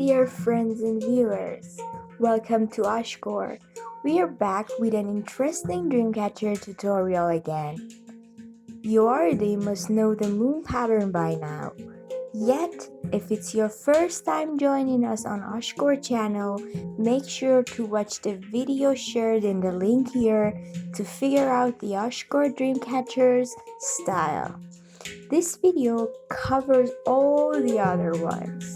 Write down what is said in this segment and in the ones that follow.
dear friends and viewers. Welcome to Ashcore. We are back with an interesting Dreamcatcher tutorial again. You already must know the moon pattern by now. Yet, if it's your first time joining us on Ashcore channel, make sure to watch the video shared in the link here to figure out the Ashcore Dreamcatcher's style. This video covers all the other ones.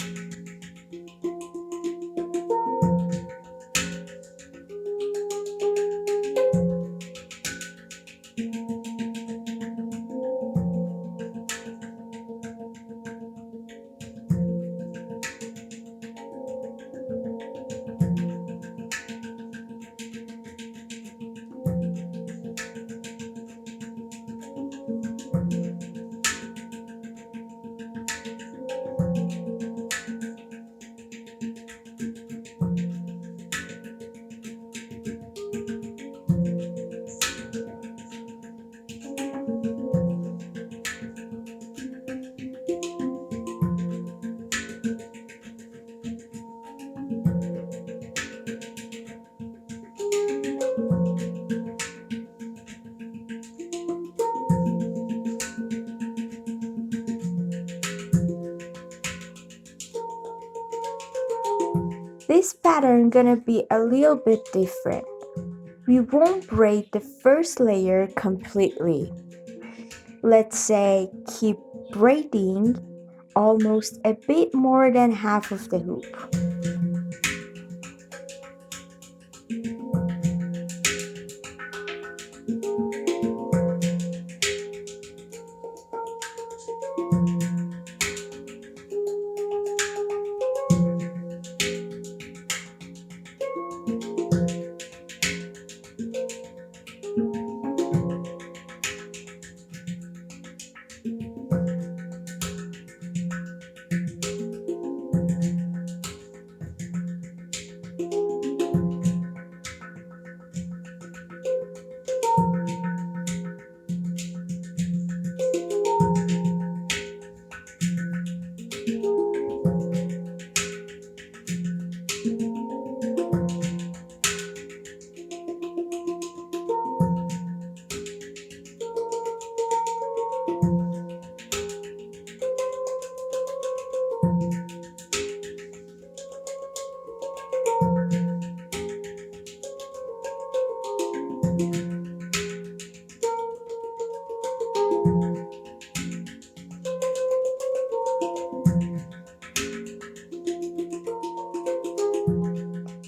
This pattern gonna be a little bit different. We won't braid the first layer completely. Let's say keep braiding almost a bit more than half of the hoop.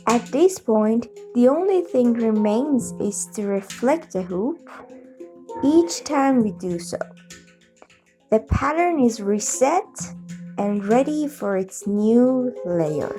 At this point, the only thing remains is to reflect the hoop each time we do so. The pattern is reset and ready for its new layer.